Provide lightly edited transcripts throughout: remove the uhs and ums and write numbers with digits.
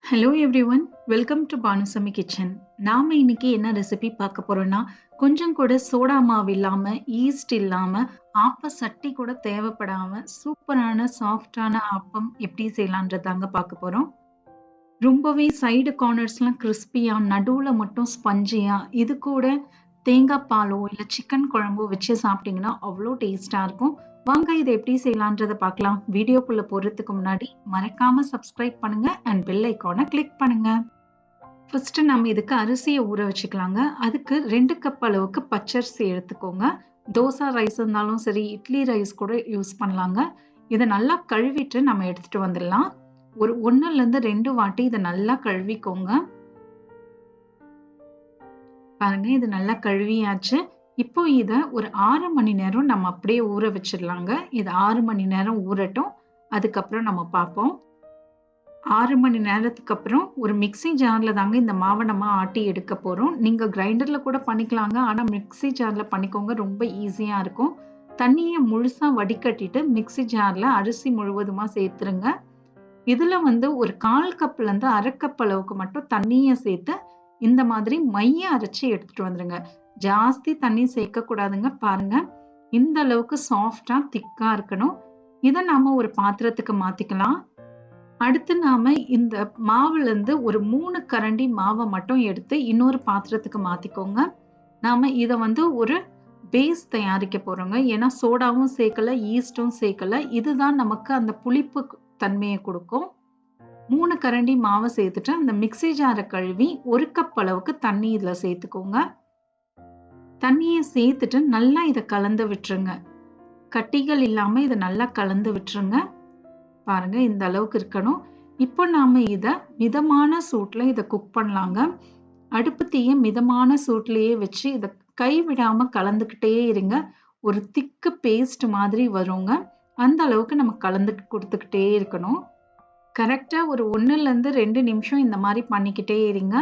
Hello everyone, welcome to Banu Kitchen. நாம இன்னைக்கு என்ன ரெசிபி பார்க்க போறோம்னா கொஞ்சம் கூட சோடா மாவு இல்லாம ஈஸ்ட் இல்லாம ஆப்ப சட்டி கூட தேவைப்படாம சூப்பரான சாஃப்டான ஆப்பம் எப்படி செய்யலாம்ன்றதாங்க பார்க்க போறோம். ரொம்பவே சைடு கார்னர்ஸ்லாம் கிறிஸ்பியா நடுவுல மட்டும் ஸ்பஞ்சியா இது கூட தேங்காய் பாலோ இல்ல சிக்கன் குழம்போ வச்சு சாப்பிட்டீங்கன்னா அவ்வளோ டேஸ்டா இருக்கும். வாங்க இதை எப்படி செய்யலான்றத பார்க்கலாம். வீடியோக்குள்ள போறதுக்கு முன்னாடி மறக்காம சப்ஸ்கிரைப் பண்ணுங்க அண்ட் பெல் ஐகானை கிளிக் பண்ணுங்க. ஃபர்ஸ்ட் நம்ம இதுக்கு அரிசியை ஊற வச்சுக்கலாங்க. அதுக்கு 2 கப் அளவுக்கு பச்சரிசி எடுத்துக்கோங்க. தோசை ரைஸ் இருந்தாலும் சரி, இட்லி ரைஸ் கூட யூஸ் பண்ணலாங்க. இதை நல்லா கழுவிட்டு நம்ம எடுத்துட்டு வந்துடலாம். ஒரு 1லேருந்து 2 வாட்டி இதை நல்லா கழுவிக்கோங்க. பாருங்க, இது நல்லா கழுவியாச்சு. இப்போ இதை ஒரு 6 மணி நேரம் நம்ம அப்படியே ஊற வச்சிடலாங்க. இது 6 மணி நேரம் ஊறட்டும். அதுக்கப்புறம் நம்ம பார்ப்போம். 6 மணி நேரத்துக்கு அப்புறம் ஒரு மிக்ஸி ஜார்ல தாங்க இந்த மாவை நம்ம ஆட்டி எடுக்க போறோம். நீங்க கிரைண்டர்ல கூட பண்ணிக்கலாங்க. ஆனா மிக்ஸி ஜார்ல பண்ணிக்கோங்க, ரொம்ப ஈஸியா இருக்கும். தண்ணியை முழுசா வடிகட்டிட்டு மிக்ஸி ஜார்ல அரிசி முழுவதுமா சேர்த்துருங்க. இதுல ஒரு 1/4 கப்ல இருந்து 1/2 கப் அளவுக்கு மட்டும் தண்ணியை சேர்த்து இந்த மாதிரி மைய அரைச்சி எடுத்துட்டு வந்துருங்க. ஜாஸ்தி தண்ணி சேர்க்க கூடாதுங்க. பாருங்க, இந்த அளவுக்கு சாஃப்டா திக்கா இருக்கணும். இதை நாம ஒரு பாத்திரத்துக்கு மாத்திக்கலாம். அடுத்து நாம இந்த மாவுல இருந்து ஒரு 3 கரண்டி மாவை மட்டும் எடுத்து இன்னொரு பாத்திரத்துக்கு மாத்திக்கோங்க. நாம இதை ஒரு பேஸ் தயாரிக்க போறோங்க. ஏன்னா சோடாவும் சேர்க்கல, ஈஸ்டும் சேர்க்கல. இதுதான் நமக்கு அந்த புளிப்பு தன்மையை கொடுக்கும். 3 கரண்டி மாவை சேர்த்துட்டு அந்த மிக்ஸி ஜாரை கழுவி 1 கப் அளவுக்கு தண்ணி இதுல சேர்த்துக்கோங்க. தண்ணியை சேர்த்துட்டு நல்லா இதை கலந்து விட்டுருங்க. கட்டிகள் இல்லாம இதை நல்லா கலந்து விட்டுருங்க. பாருங்க, இந்த அளவுக்கு இருக்கணும். இப்போ நாம இதை மிதமான சூட்ல இதை குக் பண்ணலாங்க. அடுப்பு தீய மிதமான சூட்லயே வச்சு இதை கைவிடாம கலந்துக்கிட்டே இருங்க. ஒரு திக்கு பேஸ்ட் மாதிரி வருங்க. அந்த அளவுக்கு நம்ம கலந்து கொடுத்துக்கிட்டே இருக்கணும். கரெக்டா ஒரு 1லேருந்து 2 நிமிஷம் இந்த மாதிரி பண்ணிக்கிட்டே இருங்க.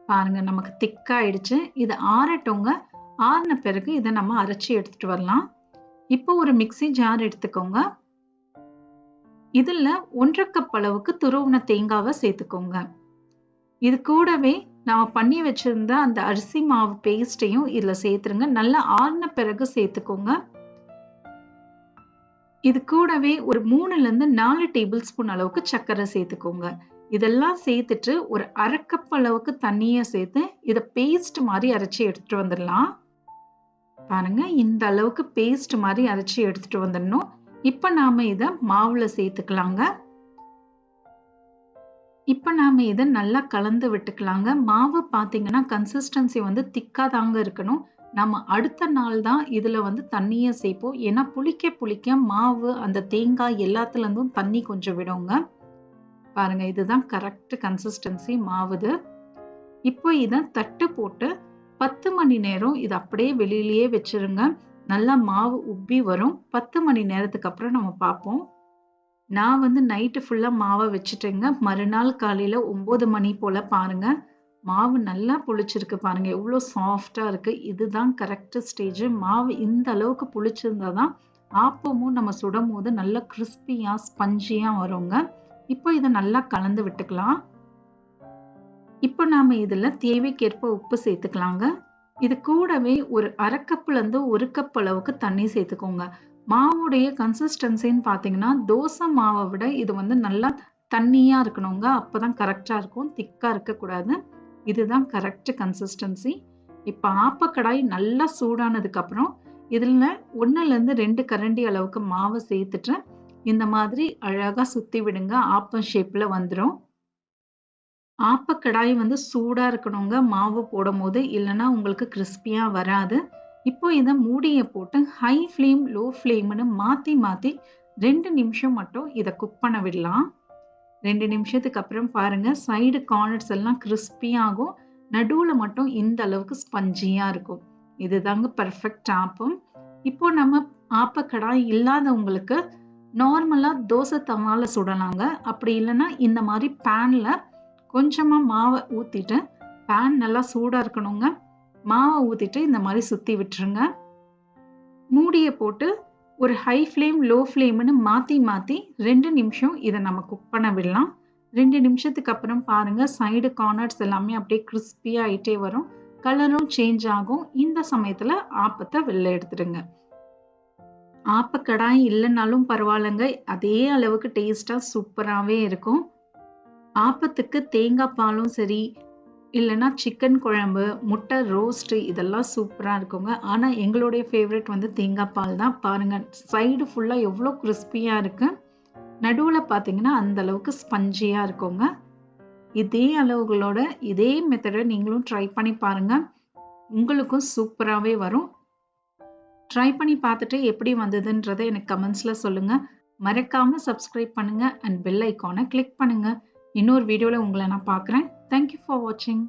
பாருங்க, நமக்கு திக்காயிடுச்சு. இது ஆறட்டுங்க. ஆறின பிறகு இதை நம்ம அரைச்சி எடுத்துட்டு வரலாம். இப்போ ஒரு மிக்ஸி ஜார் எடுத்துக்கோங்க. இதுல 1/2 கப் அளவுக்கு துருவின தேங்காவை சேர்த்துக்கோங்க. இது கூடவே நாம பண்ணி வச்சிருந்த அந்த அரிசி மாவு பேஸ்டையும் இதுல சேர்த்துருங்க. நல்லா ஆறின பிறகு சேர்த்துக்கோங்க. இது கூடவே ஒரு 3லேருந்து 4 டேபிள் ஸ்பூன் அளவுக்கு சர்க்கரை சேர்த்துக்கோங்க. இதெல்லாம் சேர்த்துட்டு ஒரு 1/2 கப் அளவுக்கு தண்ணியை சேர்த்து இதை பேஸ்ட் மாதிரி அரைச்சி எடுத்துட்டு வந்துடலாம். பாருங்க, இந்த அளவுக்கு பேஸ்ட் மாதிரி அரைச்சி எடுத்துட்டு வந்துடணும். இப்ப நாம இதை மாவுல சேர்த்துக்கலாங்க. இப்ப நாம இதை நல்லா கலந்து விட்டுக்கலாங்க. மாவு பாத்தீங்கன்னா கன்சிஸ்டன்சி திக்கா தாங்க இருக்கணும். நம்ம அடுத்த நாள் தான் இதுல தண்ணியை சேர்ப்போம். ஏன்னா புளிக்க புளிக்க மாவு அந்த தேங்காய் எல்லாத்துல இருந்தும் தண்ணி கொஞ்சம் விடுங்க. பாருங்க, இதுதான் கரெக்ட் கன்சிஸ்டன்சி மாவுது. இப்போ இதை தட்டு போட்டு 10 மணி நேரம் இதை அப்படியே வெளியிலேயே வச்சிருங்க. நல்லா மாவு உப்பி வரும். 10 மணி நேரத்துக்கு அப்புறம் நம்ம பார்ப்போம். நான் நைட்டு ஃபுல்லா மாவை வச்சுட்டேங்க. மறுநாள் காலையில 9 மணி போல பாருங்க, மாவு நல்லா புளிச்சிருக்கு. பாருங்க, எவ்வளோ சாஃப்டா இருக்கு. இதுதான் கரெக்ட் ஸ்டேஜ். மாவு இந்த அளவுக்கு புளிச்சிருந்தாதான் ஆப்பமும் நம்ம சுடும் போது நல்லா கிறிஸ்பியா ஸ்பஞ்சியா வருங்க. இப்போ இதை நல்லா கலந்து விட்டுக்கலாம். இப்போ நாம இதுல தேவைக்கேற்ப உப்பு சேர்த்துக்கலாங்க. இது கூடவே ஒரு 1/2 கப்ல இருந்து 1 கப் அளவுக்கு தண்ணி சேர்த்துக்கோங்க. மாவுடைய கன்சிஸ்டன்சின்னு பாத்தீங்கன்னா தோசை மாவை விட இது நல்லா தண்ணியா இருக்கணுங்க. அப்பதான் கரெக்டா இருக்கும், திக்கா இருக்கக்கூடாது. இதுதான் கரெக்ட் கன்சிஸ்டன்சி. இப்ப ஆப்பக்கடாய் நல்லா சூடானதுக்கு அப்புறம் இதுல 1லேருந்து 2 கரண்டி அளவுக்கு மாவை சேர்த்துட்டு இந்த மாதிரி அழகா சுத்தி விடுங்க. ஆப்பம் ஷேப்ல வந்துடும். ஆப்பக்கடாய் சூடா இருக்கணுங்க மாவு போடும் போது, இல்லைன்னா உங்களுக்கு கிறிஸ்பியா வராது. இப்போ இதை மூடியை போட்டு ஹை ஃப்ளேம் லோ ஃப்ளேம்னு மாத்தி மாத்தி 2 நிமிஷம் மட்டும் இதை குக் பண்ண விடலாம். 2 நிமிஷத்துக்கு அப்புறம் பாருங்க, சைடு கார்னர்ஸ் எல்லாம் கிறிஸ்பியாகும். நடுவுல மட்டும் இந்த அளவுக்கு ஸ்பஞ்சியா இருக்கும். இதுதாங்க பர்ஃபெக்ட் ஆப்பம். இப்போ நம்ம ஆப்பக்கடாய் இல்லாதவங்களுக்கு நார்மலா தோசை தவால சுடலாங்க. அப்படி இல்லைன்னா இந்த மாதிரி பேன்ல கொஞ்சமா மாவை ஊத்திட்டு, பேன் நல்லா சூடா இருக்கணுங்க, மாவை ஊத்திட்டு இந்த மாதிரி சுத்தி விட்டுருங்க. மூடியை போட்டு ஒரு ஹை ஃப்ளேம் லோ ஃப்ளேம்னு மாத்தி மாத்தி 2 நிமிஷம் இதை நம்ம குக் பண்ண விடலாம். 2 நிமிஷத்துக்கு அப்புறம் பாருங்க சைடு கார்னர்ஸ் எல்லாமே அப்படியே கிறிஸ்பியா ஆயிட்டே வரும். கலரும் சேஞ்ச் ஆகும். இந்த சமயத்துல ஆப்பத்த வெளில எடுத்துடுங்க. ஆப்ப கடாய் இல்லைனாலும் பரவாயில்லங்க. அதே அளவுக்கு டேஸ்டா சூப்பராவே இருக்கும். ஆப்பத்துக்கு தேங்காய் பாலும் சரி, இல்லைன்னா சிக்கன் குழம்பு, முட்டை ரோஸ்ட் இதெல்லாம் சூப்பரா இருக்குங்க. ஆனா எங்களுடைய ஃபேவரட் வந்து தேங்காய் பால் தான். பாருங்க சைடு ஃபுல்லா எவ்வளோ கிறிஸ்பியா இருக்கு. நடுவுல பார்த்தீங்கன்னா அந்த அளவுக்கு ஸ்பஞ்சியா இருக்குங்க. இதே அளவுகளோட இதே மெத்தட நீங்களும் ட்ரை பண்ணி பாருங்க. உங்களுக்கும் சூப்பராவே வரும். ட்ரை பண்ணி பார்த்துட்டு எப்படி வந்ததுன்றத எனக்கு கமெண்ட்ஸ்ல சொல்லுங்க. மறக்காம சப்ஸ்கிரைப் பண்ணுங்க அண்ட் பெல் ஐகானை கிளிக் பண்ணுங்க. இன்னொரு வீடியோல உங்களை நான் பார்க்குறேன். தேங்க் யூ ஃபார் வாட்சிங்.